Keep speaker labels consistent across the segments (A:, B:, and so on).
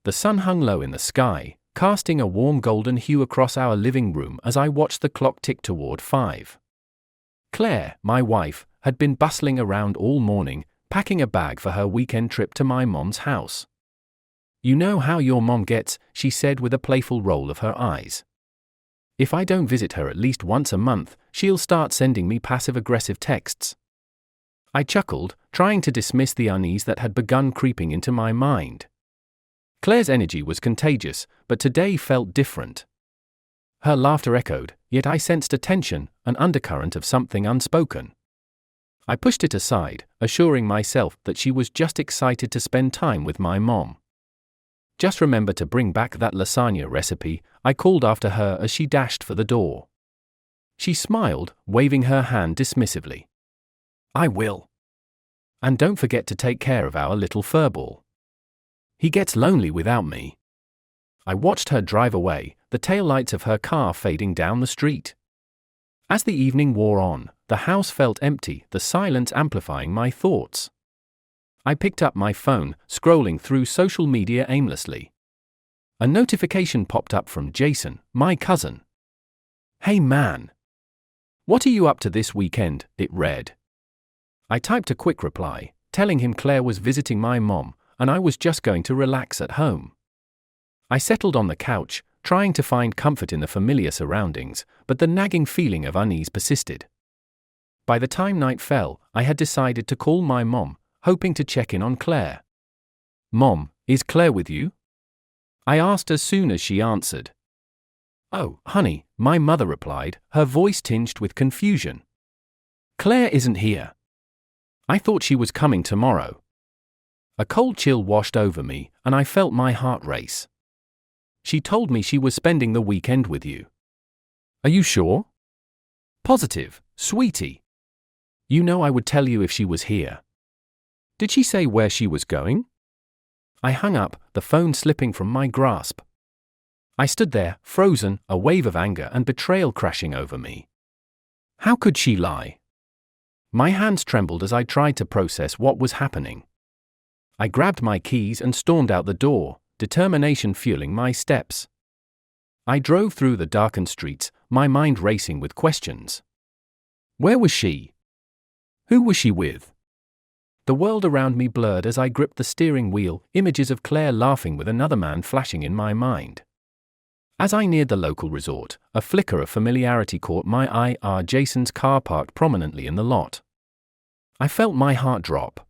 A: The sun hung low in the sky, casting a warm golden hue across our living room as I watched the clock tick toward 5. Claire, my wife, had been bustling around all morning, packing a bag for her weekend trip to my mom's house. "You know how your mom gets," she said with a playful roll of her eyes. "If I don't visit her at least once a month, she'll start sending me passive-aggressive texts." I chuckled, trying to dismiss the unease that had begun creeping into my mind. Claire's energy was contagious, but today felt different. Her laughter echoed, yet I sensed a tension, an undercurrent of something unspoken. I pushed it aside, assuring myself that she was just excited to spend time with my mom. "Just remember to bring back that lasagna recipe," I called after her as she dashed for the door. She smiled, waving her hand dismissively. "I will. And don't forget to take care of our little furball. He gets lonely without me." I watched her drive away, the taillights of her car fading down the street. As the evening wore on, the house felt empty, the silence amplifying my thoughts. I picked up my phone, scrolling through social media aimlessly. A notification popped up from Jason, my cousin. "Hey man. What are you up to this weekend?" it read. I typed a quick reply, telling him Claire was visiting my mom, and I was just going to relax at home. I settled on the couch, trying to find comfort in the familiar surroundings, but the nagging feeling of unease persisted. By the time night fell, I had decided to call my mom, hoping to check in on Claire. "Mom, is Claire with you?" I asked as soon as she answered. "Oh, honey," my mother replied, her voice tinged with confusion. "Claire isn't here. I thought she was coming tomorrow." A cold chill washed over me, and I felt my heart race. "She told me she was spending the weekend with you." "Are you sure?" "Positive, sweetie. You know I would tell you if she was here." "Did she say where she was going?" I hung up, the phone slipping from my grasp. I stood there, frozen, a wave of anger and betrayal crashing over me. How could she lie? My hands trembled as I tried to process what was happening. I grabbed my keys and stormed out the door, determination fueling my steps. I drove through the darkened streets, my mind racing with questions. Where was she? Who was she with? The world around me blurred as I gripped the steering wheel, images of Claire laughing with another man flashing in my mind. As I neared the local resort, a flicker of familiarity caught my eye. Jason's car parked prominently in the lot. I felt my heart drop.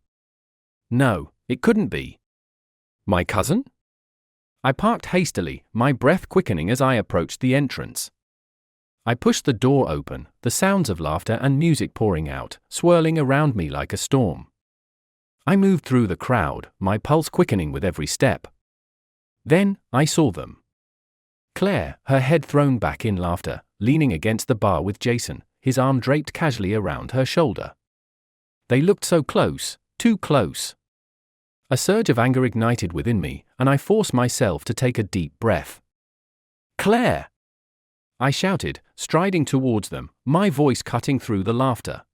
A: No, it couldn't be. My cousin? I parked hastily, my breath quickening as I approached the entrance. I pushed the door open, the sounds of laughter and music pouring out, swirling around me like a storm. I moved through the crowd, my pulse quickening with every step. Then, I saw them. Claire, her head thrown back in laughter, leaning against the bar with Jason, his arm draped casually around her shoulder. They looked so close, too close. A surge of anger ignited within me, and I forced myself to take a deep breath. "Claire!" I shouted, striding towards them, my voice cutting through the laughter.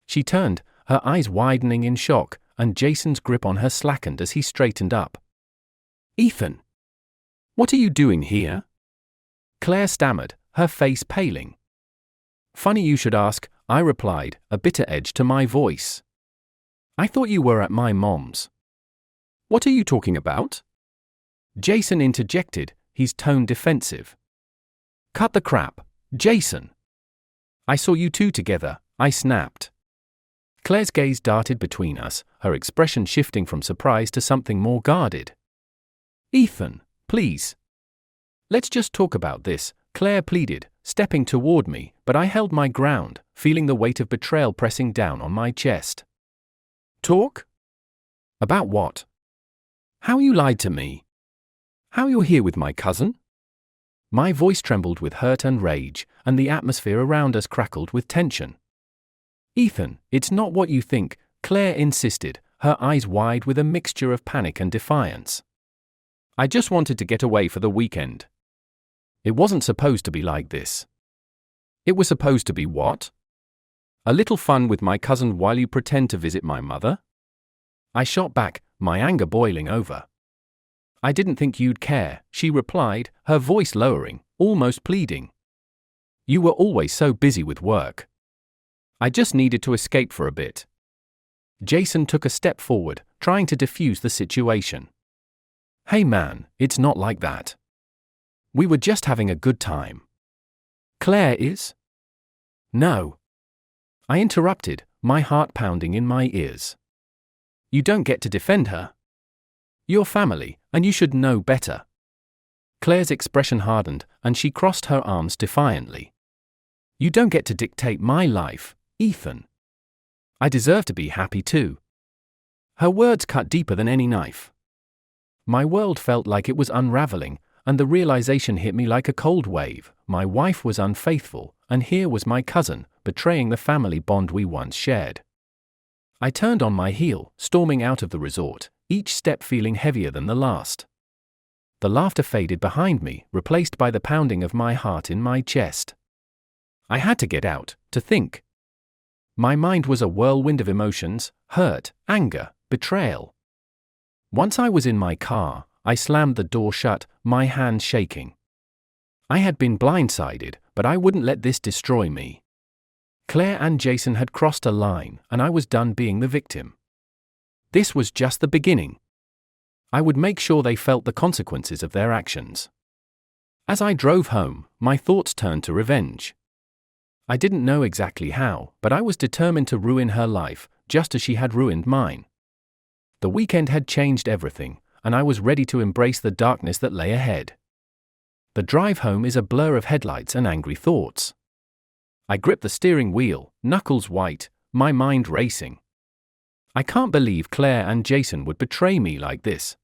A: She turned, her eyes widening in shock, and Jason's grip on her slackened as he straightened up. "Ethan! What are you doing here?" Claire stammered, her face paling. "Funny you should ask," I replied, a bitter edge to my voice. "I thought you were at my mom's." "What are you talking about?" Jason interjected, his tone defensive. "Cut the crap, Jason. I saw you two together," I snapped. Claire's gaze darted between us, her expression shifting from surprise to something more guarded. "Ethan, please. Let's just talk about this," Claire pleaded, stepping toward me, but I held my ground, feeling the weight of betrayal pressing down on my chest. "Talk? About what? How you lied to me? How you're here with my cousin?" My voice trembled with hurt and rage, and the atmosphere around us crackled with tension. "Ethan, it's not what you think," Claire insisted, her eyes wide with a mixture of panic and defiance. "I just wanted to get away for the weekend. It wasn't supposed to be like this." "It was supposed to be what? A little fun with my cousin while you pretend to visit my mother?" I shot back, my anger boiling over. I didn't think you'd care, she replied, her voice lowering, almost pleading. You were always so busy with work. I just needed to escape for a bit. Jason took a step forward, trying to defuse the situation. Hey man, it's not like that. We were just having a good time. Claire is? No. I interrupted, my heart pounding in my ears. You don't get to defend her. You're family, and you should know better. Claire's expression hardened, and she crossed her arms defiantly. You don't get to dictate my life, Ethan. I deserve to be happy too. Her words cut deeper than any knife. My world felt like it was unraveling, and the realization hit me like a cold wave. My wife was unfaithful, and here was my cousin, betraying the family bond we once shared. I turned on my heel, storming out of the resort, each step feeling heavier than the last. The laughter faded behind me, replaced by the pounding of my heart in my chest. I had to get out, to think. My mind was a whirlwind of emotions: hurt, anger, betrayal. Once I was in my car, I slammed the door shut, my hands shaking. I had been blindsided, but I wouldn't let this destroy me. Claire and Jason had crossed a line, and I was done being the victim. This was just the beginning. I would make sure they felt the consequences of their actions. As I drove home, my thoughts turned to revenge. I didn't know exactly how, but I was determined to ruin her life, just as she had ruined mine. The weekend had changed everything, and I was ready to embrace the darkness that lay ahead. The drive home is a blur of headlights and angry thoughts. I grip the steering wheel, knuckles white, my mind racing. I can't believe Claire and Jason would betray me like this.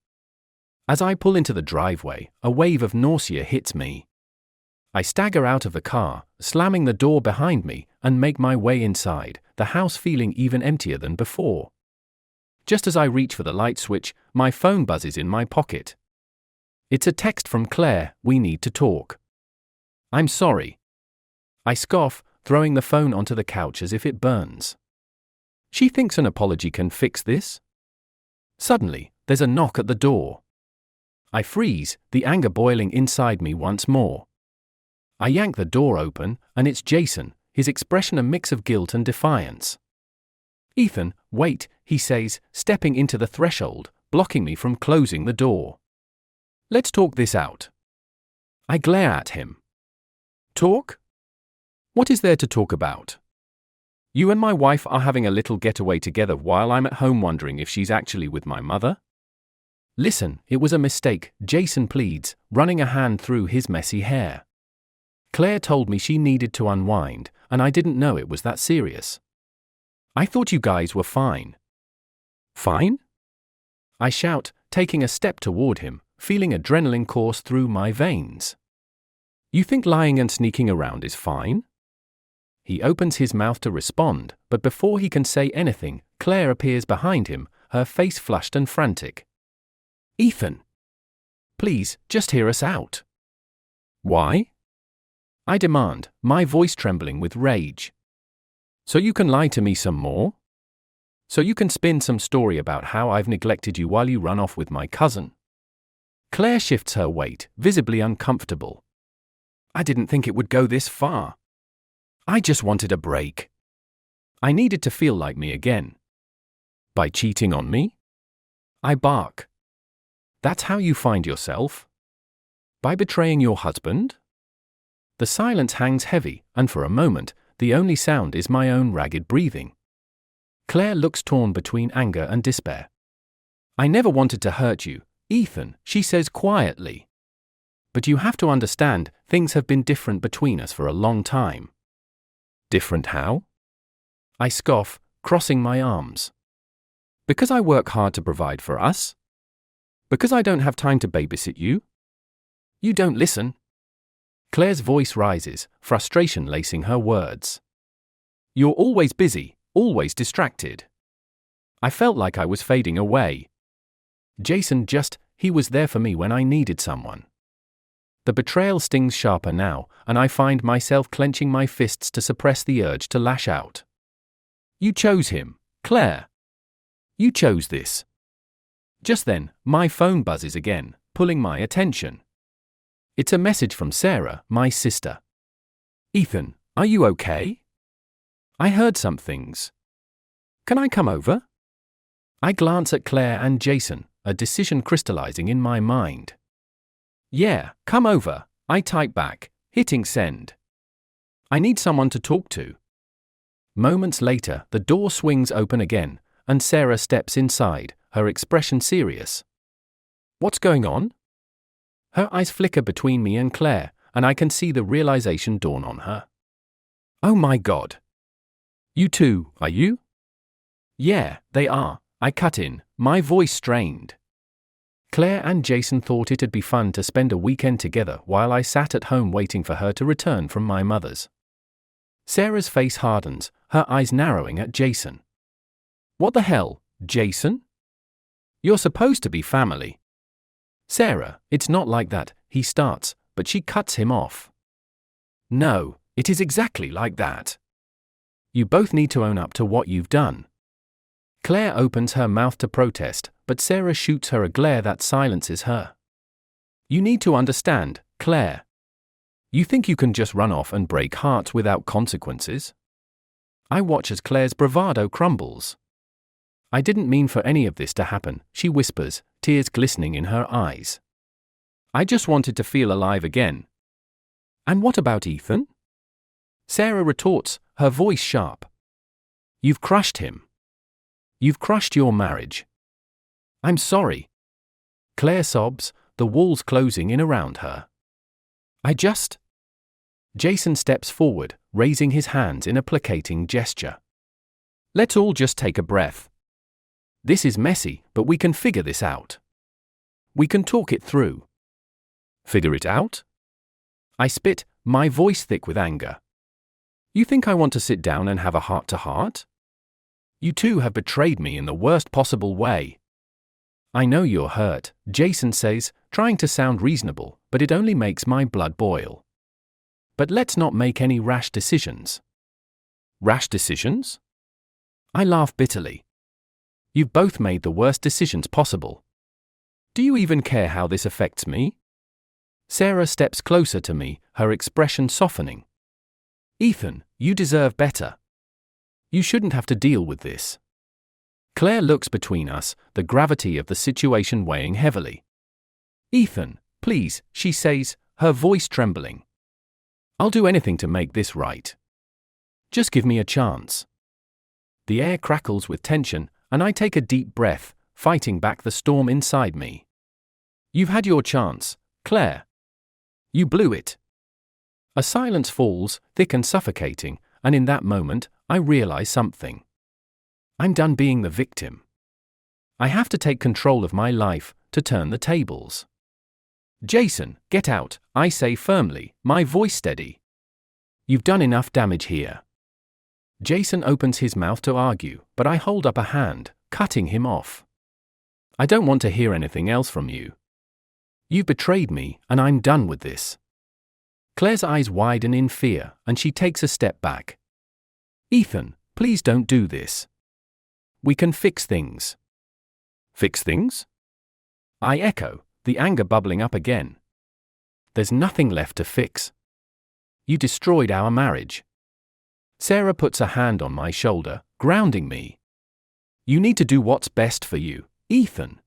A: As I pull into the driveway, a wave of nausea hits me. I stagger out of the car, slamming the door behind me, and make my way inside, the house feeling even emptier than before. Just as I reach for the light switch, my phone buzzes in my pocket. It's a text from Claire: "We need to talk." I'm sorry. I scoff, throwing the phone onto the couch as if it burns. She thinks an apology can fix this? Suddenly, there's a knock at the door. I freeze, the anger boiling inside me once more. I yank the door open, and it's Jason, his expression a mix of guilt and defiance. "Ethan, wait," he says, stepping into the threshold, blocking me from closing the door. "Let's talk this out." I glare at him. Talk? What is there to talk about? You and my wife are having a little getaway together while I'm at home wondering if she's actually with my mother? Listen, it was a mistake, Jason pleads, running a hand through his messy hair. Claire told me she needed to unwind, and I didn't know it was that serious. I thought you guys were fine. Fine? I shout, taking a step toward him, feeling adrenaline course through my veins. You think lying and sneaking around is fine? He opens his mouth to respond, but before he can say anything, Claire appears behind him, her face flushed and frantic. Ethan! Please, just hear us out. Why? I demand, my voice trembling with rage. So you can lie to me some more? So you can spin some story about how I've neglected you while you run off with my cousin? Claire shifts her weight, visibly uncomfortable. I didn't think it would go this far. I just wanted a break. I needed to feel like me again. By cheating on me? I bark. That's how you find yourself? By betraying your husband? The silence hangs heavy, and for a moment, the only sound is my own ragged breathing. Claire looks torn between anger and despair. I never wanted to hurt you, Ethan, she says quietly. But you have to understand, things have been different between us for a long time. Different how? I scoff, crossing my arms. Because I work hard to provide for us? Because I don't have time to babysit you? You don't listen. Claire's voice rises, frustration lacing her words. You're always busy, always distracted. I felt like I was fading away. Jason he was there for me when I needed someone. The betrayal stings sharper now, and I find myself clenching my fists to suppress the urge to lash out. You chose him, Claire. You chose this. Just then, my phone buzzes again, pulling my attention. It's a message from Sarah, my sister. Ethan, are you okay? I heard some things. Can I come over? I glance at Claire and Jason, a decision crystallizing in my mind. Yeah, come over, I type back, hitting send. I need someone to talk to. Moments later, the door swings open again, and Sarah steps inside, her expression serious. What's going on? Her eyes flicker between me and Claire, and I can see the realization dawn on her. Oh my God. You two, are you? Yeah, they are, I cut in, my voice strained. Claire and Jason thought it'd be fun to spend a weekend together while I sat at home waiting for her to return from my mother's. Sarah's face hardens, her eyes narrowing at Jason. What the hell, Jason? You're supposed to be family. Sarah, it's not like that, he starts, but she cuts him off. No, it is exactly like that. You both need to own up to what you've done. Claire opens her mouth to protest, but Sarah shoots her a glare that silences her. You need to understand, Claire. You think you can just run off and break hearts without consequences? I watch as Claire's bravado crumbles. I didn't mean for any of this to happen, she whispers, tears glistening in her eyes. I just wanted to feel alive again. And what about Ethan? Sarah retorts, her voice sharp. You've crushed him. You've crushed your marriage. I'm sorry. Claire sobs, the walls closing in around her. Jason steps forward, raising his hands in a placating gesture. Let's all just take a breath. This is messy, but we can figure this out. We can talk it through. Figure it out? I spit, my voice thick with anger. You think I want to sit down and have a heart-to-heart? You two have betrayed me in the worst possible way. I know you're hurt, Jason says, trying to sound reasonable, but it only makes my blood boil. But let's not make any rash decisions. Rash decisions? I laugh bitterly. You've both made the worst decisions possible. Do you even care how this affects me? Sarah steps closer to me, her expression softening. Ethan, you deserve better. You shouldn't have to deal with this. Claire looks between us, the gravity of the situation weighing heavily. Ethan, please, she says, her voice trembling. I'll do anything to make this right. Just give me a chance. The air crackles with tension, and I take a deep breath, fighting back the storm inside me. You've had your chance, Claire. You blew it. A silence falls, thick and suffocating, and in that moment, I realize something. I'm done being the victim. I have to take control of my life, to turn the tables. Jason, get out, I say firmly, my voice steady. You've done enough damage here. Jason opens his mouth to argue, but I hold up a hand, cutting him off. I don't want to hear anything else from you. You've betrayed me, and I'm done with this. Claire's eyes widen in fear, and she takes a step back. Ethan, please don't do this. We can fix things. Fix things? I echo, the anger bubbling up again. There's nothing left to fix. You destroyed our marriage. Sarah puts a hand on my shoulder, grounding me. You need to do what's best for you, Ethan.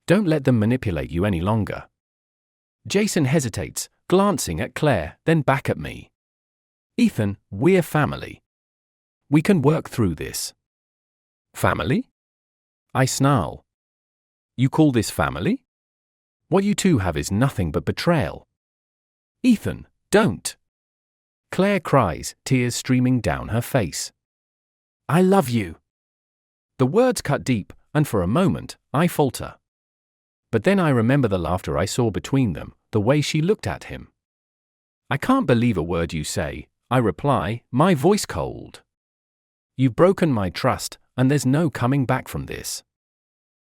A: Don't let them manipulate you any longer. Jason hesitates, glancing at Claire, then back at me. Ethan, we're family. We can work through this. Family? I snarl. You call this family? What you two have is nothing but betrayal. Ethan, don't. Claire cries, tears streaming down her face. I love you. The words cut deep, and for a moment, I falter. But then I remember the laughter I saw between them, the way she looked at him. I can't believe a word you say, I reply, my voice cold. You've broken my trust, and there's no coming back from this.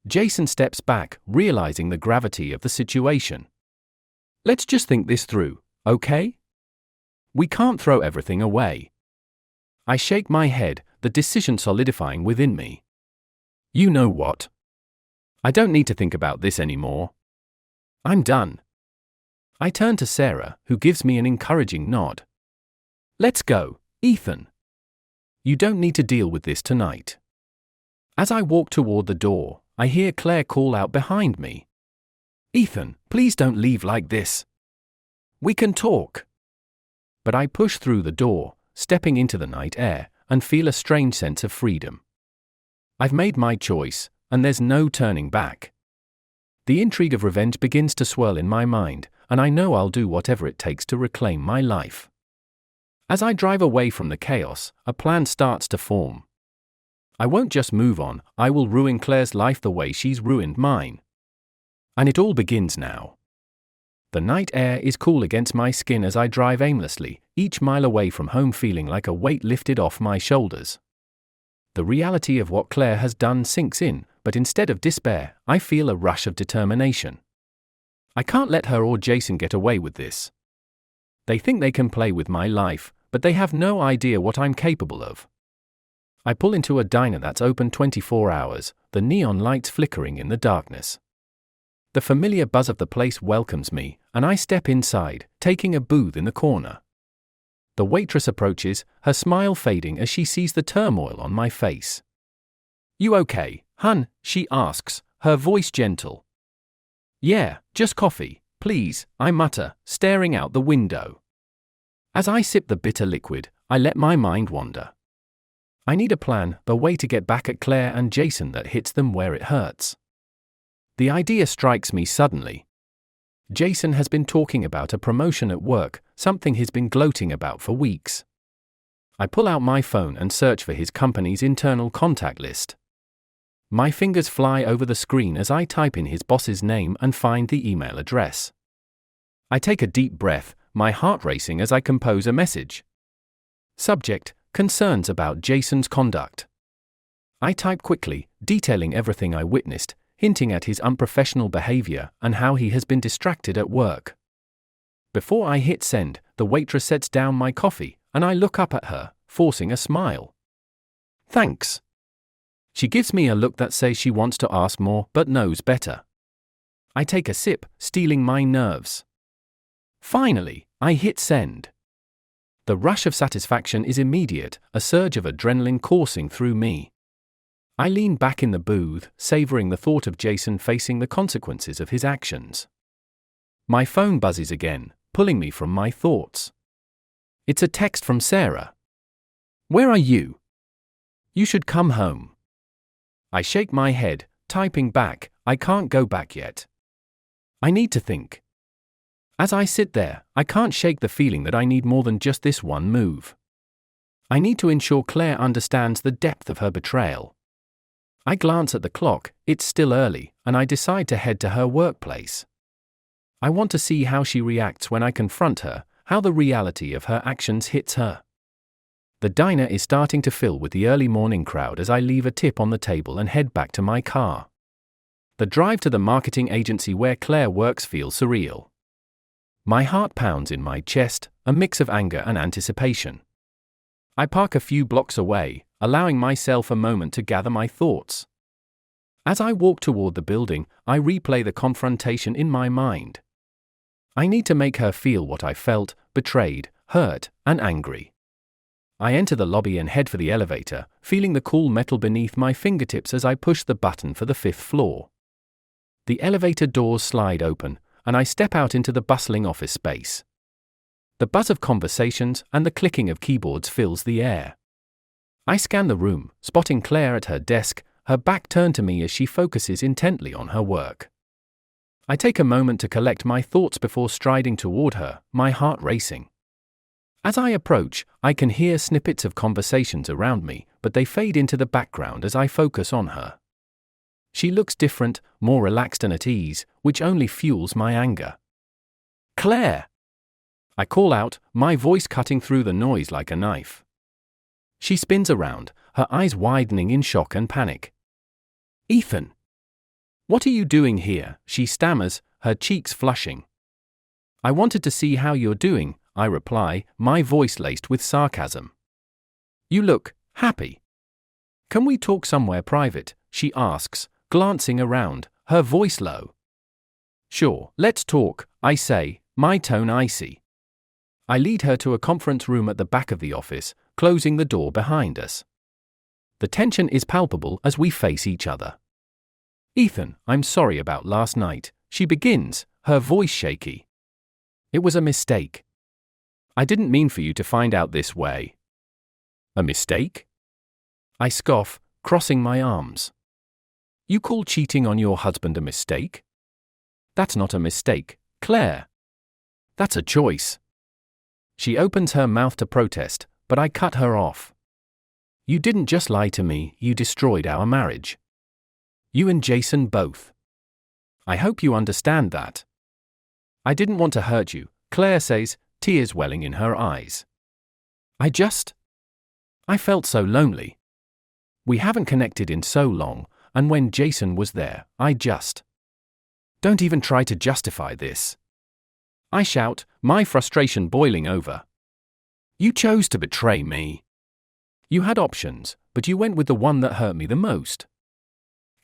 A: Jason steps back, realizing the gravity of the situation. Let's just think this through, okay? We can't throw everything away. I shake my head, the decision solidifying within me. You know what? I don't need to think about this anymore. I'm done. I turn to Sarah, who gives me an encouraging nod. Let's go, Ethan. You don't need to deal with this tonight. As I walk toward the door, I hear Claire call out behind me. Ethan, please don't leave like this. We can talk. But I push through the door, stepping into the night air, and feel a strange sense of freedom. I've made my choice, and there's no turning back. The intrigue of revenge begins to swirl in my mind, and I know I'll do whatever it takes to reclaim my life. As I drive away from the chaos, a plan starts to form. I won't just move on, I will ruin Claire's life the way she's ruined mine. And it all begins now. The night air is cool against my skin as I drive aimlessly, each mile away from home feeling like a weight lifted off my shoulders. The reality of what Claire has done sinks in, but instead of despair, I feel a rush of determination. I can't let her or Jason get away with this. They think they can play with my life, but they have no idea what I'm capable of. I pull into a diner that's open 24 hours, the neon lights flickering in the darkness. The familiar buzz of the place welcomes me, and I step inside, taking a booth in the corner. The waitress approaches, her smile fading as she sees the turmoil on my face. You okay, hun? She asks, her voice gentle. Yeah, just coffee, please, I mutter, staring out the window. As I sip the bitter liquid, I let my mind wander. I need a plan, a way to get back at Claire and Jason that hits them where it hurts. The idea strikes me suddenly. Jason has been talking about a promotion at work, something he's been gloating about for weeks. I pull out my phone and search for his company's internal contact list. My fingers fly over the screen as I type in his boss's name and find the email address. I take a deep breath, my heart racing as I compose a message. Subject: concerns about Jason's conduct. I type quickly, detailing everything I witnessed, hinting at his unprofessional behavior and how he has been distracted at work. Before I hit send, the waitress sets down my coffee, and I look up at her, forcing a smile. Thanks. She gives me a look that says she wants to ask more but knows better. I take a sip, steeling my nerves. Finally, I hit send. The rush of satisfaction is immediate, a surge of adrenaline coursing through me. I lean back in the booth, savoring the thought of Jason facing the consequences of his actions. My phone buzzes again, pulling me from my thoughts. It's a text from Sarah. Where are you? You should come home. I shake my head, typing back, I can't go back yet. I need to think. As I sit there, I can't shake the feeling that I need more than just this one move. I need to ensure Claire understands the depth of her betrayal. I glance at the clock, it's still early, and I decide to head to her workplace. I want to see how she reacts when I confront her, how the reality of her actions hits her. The diner is starting to fill with the early morning crowd as I leave a tip on the table and head back to my car. The drive to the marketing agency where Claire works feels surreal. My heart pounds in my chest, a mix of anger and anticipation. I park a few blocks away, allowing myself a moment to gather my thoughts. As I walk toward the building, I replay the confrontation in my mind. I need to make her feel what I felt, betrayed, hurt, and angry. I enter the lobby and head for the elevator, feeling the cool metal beneath my fingertips as I push the button for the 5th floor. The elevator doors slide open, and I step out into the bustling office space. The buzz of conversations and the clicking of keyboards fills the air. I scan the room, spotting Claire at her desk, her back turned to me as she focuses intently on her work. I take a moment to collect my thoughts before striding toward her, my heart racing. As I approach, I can hear snippets of conversations around me, but they fade into the background as I focus on her. She looks different, more relaxed and at ease, which only fuels my anger. Claire! I call out, my voice cutting through the noise like a knife. She spins around, her eyes widening in shock and panic. Ethan! What are you doing here? She stammers, her cheeks flushing. I wanted to see how you're doing, I reply, my voice laced with sarcasm. You look happy. Can we talk somewhere private? She asks, glancing around, her voice low. Sure, let's talk, I say, my tone icy. I lead her to a conference room at the back of the office, closing the door behind us. The tension is palpable as we face each other. Ethan, I'm sorry about last night, she begins, her voice shaky. It was a mistake. I didn't mean for you to find out this way. A mistake? I scoff, crossing my arms. You call cheating on your husband a mistake? That's not a mistake, Claire. That's a choice. She opens her mouth to protest, but I cut her off. You didn't just lie to me, you destroyed our marriage. You and Jason both. I hope you understand that. I didn't want to hurt you, Claire says, tears welling in her eyes. I felt so lonely. We haven't connected in so long, and when Jason was there, Don't even try to justify this. I shout, my frustration boiling over. You chose to betray me. You had options, but you went with the one that hurt me the most.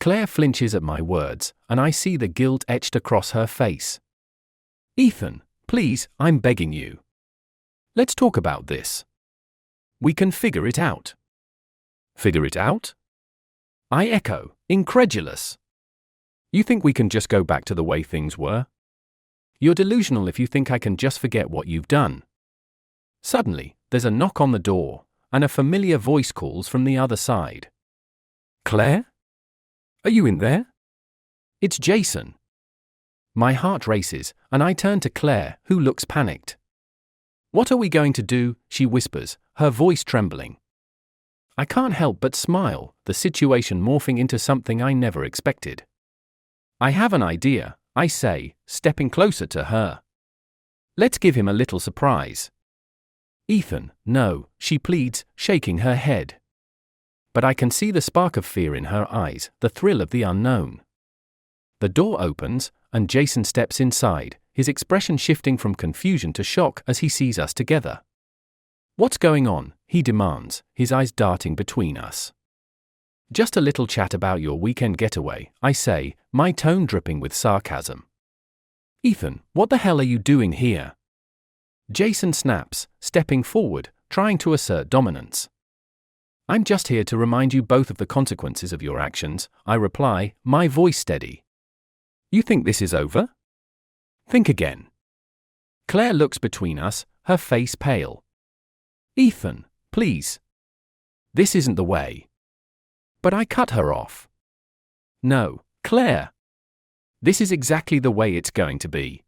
A: Claire flinches at my words, and I see the guilt etched across her face. Ethan, please, I'm begging you. Let's talk about this. We can figure it out. Figure it out? I echo, incredulous. You think we can just go back to the way things were? You're delusional if you think I can just forget what you've done. Suddenly, there's a knock on the door, and a familiar voice calls from the other side. Claire? Are you in there? It's Jason. My heart races, and I turn to Claire, who looks panicked. What are we going to do? She whispers, her voice trembling. I can't help but smile, the situation morphing into something I never expected. I have an idea, I say, stepping closer to her. Let's give him a little surprise. Ethan, no, she pleads, shaking her head. But I can see the spark of fear in her eyes, the thrill of the unknown. The door opens, and Jason steps inside, his expression shifting from confusion to shock as he sees us together. What's going on? He demands, his eyes darting between us. Just a little chat about your weekend getaway, I say, my tone dripping with sarcasm. Ethan, what the hell are you doing here? Jason snaps, stepping forward, trying to assert dominance. I'm just here to remind you both of the consequences of your actions, I reply, my voice steady. You think this is over? Think again. Claire looks between us, her face pale. Ethan, please. This isn't the way. But I cut her off. No, Claire. This is exactly the way it's going to be.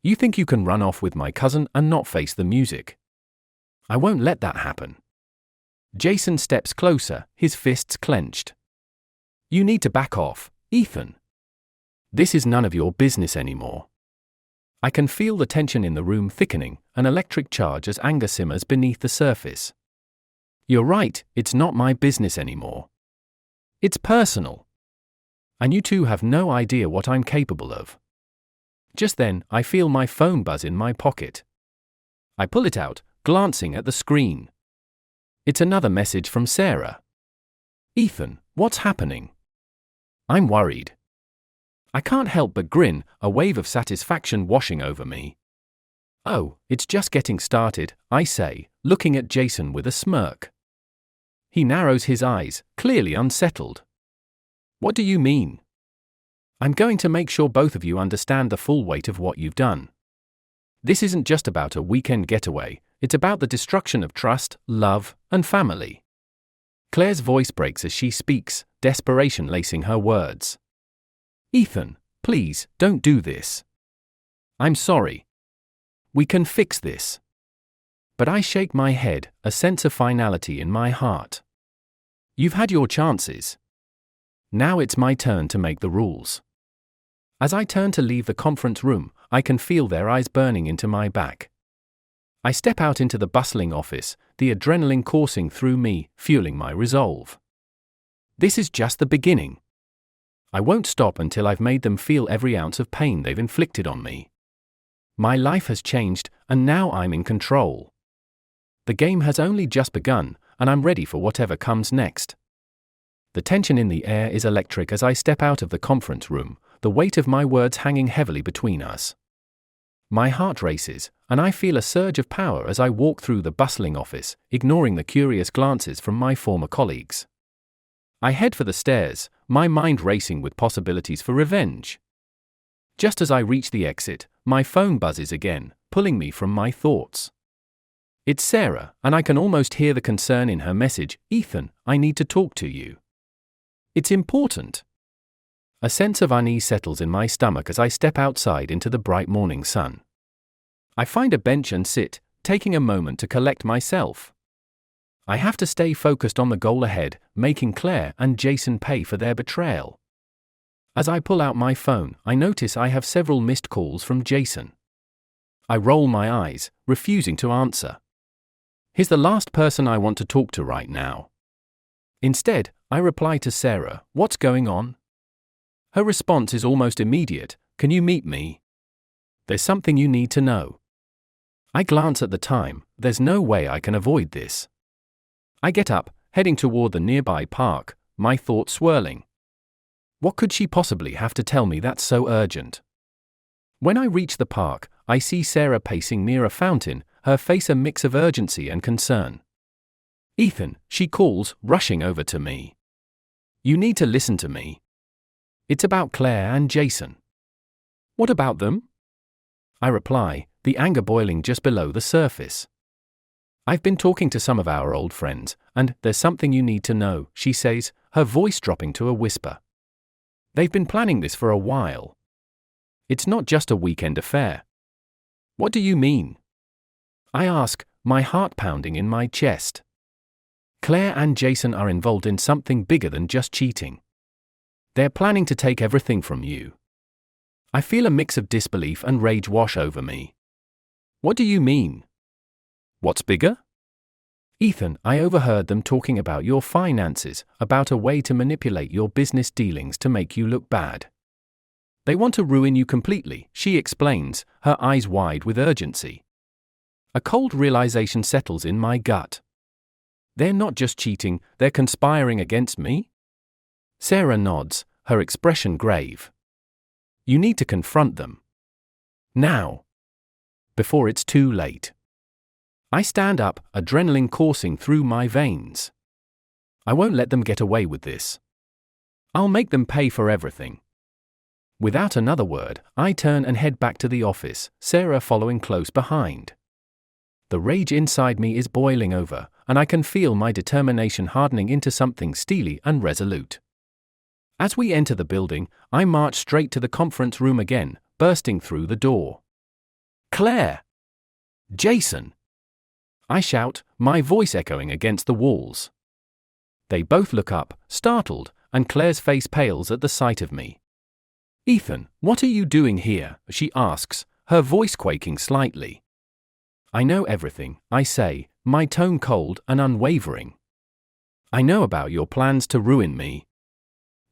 A: You think you can run off with my cousin and not face the music? I won't let that happen. Jason steps closer, his fists clenched. You need to back off, Ethan. This is none of your business anymore. I can feel the tension in the room thickening, an electric charge as anger simmers beneath the surface. You're right, it's not my business anymore. It's personal. And you two have no idea what I'm capable of. Just then, I feel my phone buzz in my pocket. I pull it out, glancing at the screen. It's another message from Sarah. Ethan, what's happening? I'm worried. I can't help but grin, a wave of satisfaction washing over me. Oh, it's just getting started, I say, looking at Jason with a smirk. He narrows his eyes, clearly unsettled. What do you mean? I'm going to make sure both of you understand the full weight of what you've done. This isn't just about a weekend getaway, it's about the destruction of trust, love, and family. Claire's voice breaks as she speaks, desperation lacing her words. Ethan, please, don't do this. I'm sorry. We can fix this. But I shake my head, a sense of finality in my heart. You've had your chances. Now it's my turn to make the rules. As I turn to leave the conference room, I can feel their eyes burning into my back. I step out into the bustling office, the adrenaline coursing through me, fueling my resolve. This is just the beginning. I won't stop until I've made them feel every ounce of pain they've inflicted on me. My life has changed, and now I'm in control. The game has only just begun, and I'm ready for whatever comes next. The tension in the air is electric as I step out of the conference room, the weight of my words hanging heavily between us. My heart races, and I feel a surge of power as I walk through the bustling office, ignoring the curious glances from my former colleagues. I head for the stairs, my mind racing with possibilities for revenge. Just as I reach the exit, my phone buzzes again, pulling me from my thoughts. It's Sarah, and I can almost hear the concern in her message. "Ethan, I need to talk to you. It's important." A sense of unease settles in my stomach as I step outside into the bright morning sun. I find a bench and sit, taking a moment to collect myself. I have to stay focused on the goal ahead, making Claire and Jason pay for their betrayal. As I pull out my phone, I notice I have several missed calls from Jason. I roll my eyes, refusing to answer. He's the last person I want to talk to right now. Instead, I reply to Sarah, "What's going on?" Her response is almost immediate, "Can you meet me? There's something you need to know." I glance at the time. There's no way I can avoid this. I get up, heading toward the nearby park, my thoughts swirling. What could she possibly have to tell me that's so urgent? When I reach the park, I see Sarah pacing near a fountain, her face a mix of urgency and concern. "Ethan," she calls, rushing over to me. "You need to listen to me. It's about Claire and Jason." "What about them?" I reply, the anger boiling just below the surface. "I've been talking to some of our old friends, and there's something you need to know," she says, her voice dropping to a whisper. "They've been planning this for a while. It's not just a weekend affair." "What do you mean?" I ask, my heart pounding in my chest. Claire and Jason are involved in something bigger than just cheating. They're planning to take everything from you. I feel a mix of disbelief and rage wash over me. "What do you mean? What's bigger?" "Ethan, I overheard them talking about your finances, about a way to manipulate your business dealings to make you look bad. They want to ruin you completely," she explains, her eyes wide with urgency. A cold realization settles in my gut. They're not just cheating, they're conspiring against me? Sarah nods, her expression grave. "You need to confront them. Now. Before it's too late." I stand up, adrenaline coursing through my veins. I won't let them get away with this. I'll make them pay for everything. Without another word, I turn and head back to the office, Sarah following close behind. The rage inside me is boiling over, and I can feel my determination hardening into something steely and resolute. As we enter the building, I march straight to the conference room again, bursting through the door. "Claire! Jason!" I shout, my voice echoing against the walls. They both look up, startled, and Claire's face pales at the sight of me. "Ethan, what are you doing here?" she asks, her voice quaking slightly. "I know everything," I say, my tone cold and unwavering. "I know about your plans to ruin me.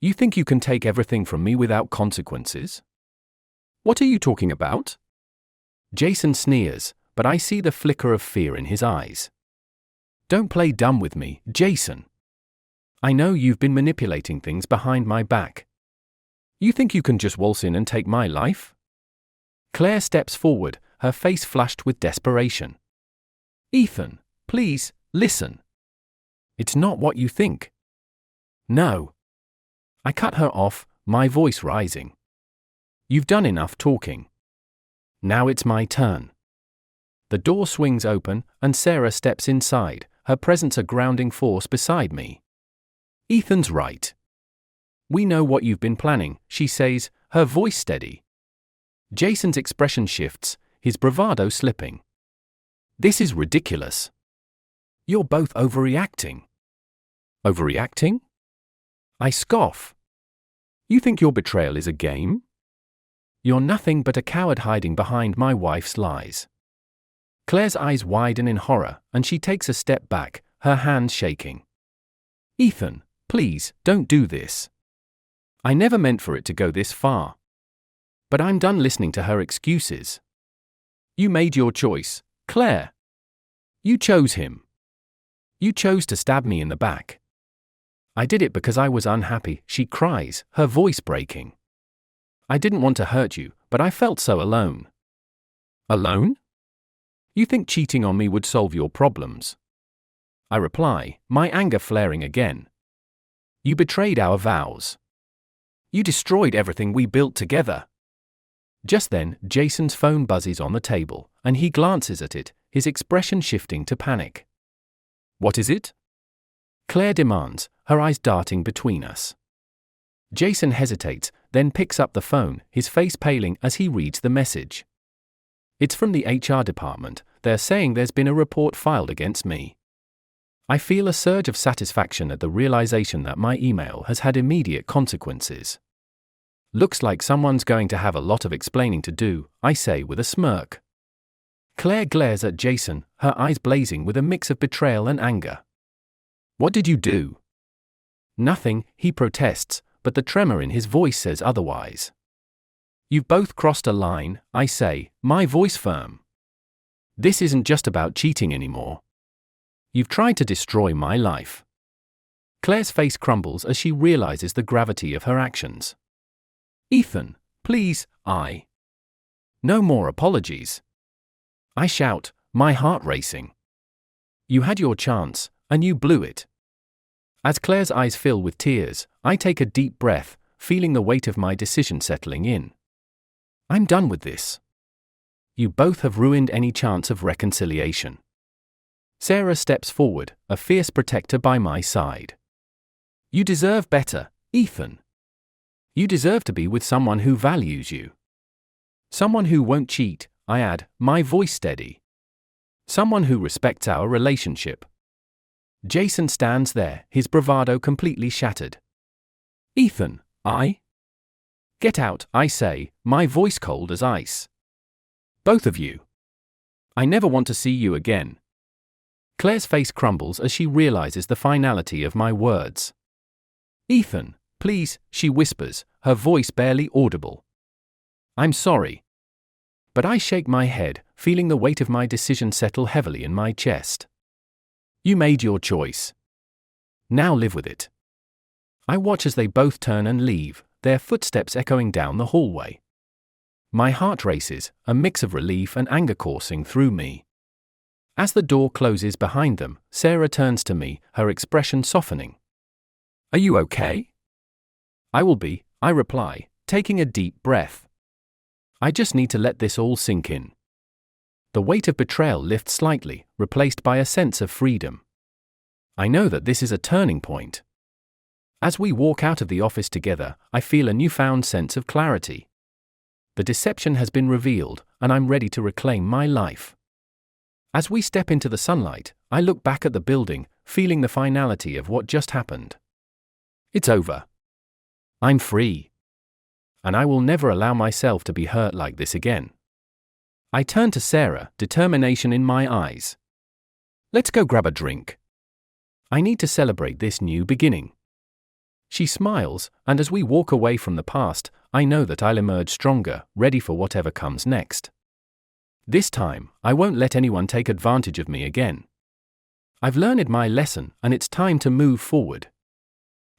A: You think you can take everything from me without consequences?" "What are you talking about?" Jason sneers, but I see the flicker of fear in his eyes. "Don't play dumb with me, Jason. I know you've been manipulating things behind my back. You think you can just waltz in and take my life?" Claire steps forward, her face flushed with desperation. "Ethan, please, listen. It's not what you think." "No." I cut her off, my voice rising. "You've done enough talking. Now it's my turn." The door swings open, and Sarah steps inside, her presence a grounding force beside me. "Ethan's right. We know what you've been planning," she says, her voice steady. Jason's expression shifts, his bravado slipping. "This is ridiculous. You're both overreacting." "Overreacting?" I scoff. "You think your betrayal is a game? You're nothing but a coward hiding behind my wife's lies." Claire's eyes widen in horror, and she takes a step back, her hands shaking. "Ethan, please, don't do this. I never meant for it to go this far." But I'm done listening to her excuses. "You made your choice, Claire. You chose him. You chose to stab me in the back." "I did it because I was unhappy," she cries, her voice breaking. I didn't want to hurt you, but I felt so alone. Alone? You think cheating on me would solve your problems? I reply, my anger flaring again. You betrayed our vows. You destroyed everything we built together. Just then, Jason's phone buzzes on the table, and he glances at it, his expression shifting to panic. What is it? Claire demands, her eyes darting between us. Jason hesitates, then picks up the phone, his face paling as he reads the message. It's from the HR department. They're saying there's been a report filed against me. I feel a surge of satisfaction at the realization that my email has had immediate consequences. Looks like someone's going to have a lot of explaining to do, I say with a smirk. Claire glares at Jason, her eyes blazing with a mix of betrayal and anger. What did you do? Nothing, he protests, but the tremor in his voice says otherwise. You've both crossed a line, I say, my voice firm. This isn't just about cheating anymore. You've tried to destroy my life. Claire's face crumbles as she realizes the gravity of her actions. Ethan, please, No more apologies. I shout, my heart racing. You had your chance, and you blew it. As Claire's eyes fill with tears, I take a deep breath, feeling the weight of my decision settling in. I'm done with this. You both have ruined any chance of reconciliation. Sarah steps forward, a fierce protector by my side. You deserve better, Ethan. You deserve to be with someone who values you. Someone who won't cheat, I add, my voice steady. Someone who respects our relationship. Jason stands there, his bravado completely shattered. Ethan, Get out, I say, my voice cold as ice. Both of you. I never want to see you again. Claire's face crumbles as she realizes the finality of my words. Ethan, please, she whispers, her voice barely audible. I'm sorry. But I shake my head, feeling the weight of my decision settle heavily in my chest. You made your choice. Now live with it. I watch as they both turn and leave, their footsteps echoing down the hallway. My heart races, a mix of relief and anger coursing through me. As the door closes behind them, Sarah turns to me, her expression softening. Are you okay? I will be, I reply, taking a deep breath. I just need to let this all sink in. The weight of betrayal lifts slightly, replaced by a sense of freedom. I know that this is a turning point. As we walk out of the office together, I feel a newfound sense of clarity. The deception has been revealed, and I'm ready to reclaim my life. As we step into the sunlight, I look back at the building, feeling the finality of what just happened. It's over. I'm free. And I will never allow myself to be hurt like this again. I turn to Sarah, determination in my eyes. Let's go grab a drink. I need to celebrate this new beginning. She smiles, and as we walk away from the past, I know that I'll emerge stronger, ready for whatever comes next. This time, I won't let anyone take advantage of me again. I've learned my lesson, and it's time to move forward.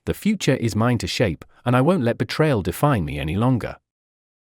A: The future is mine to shape, and I won't let betrayal define me any longer.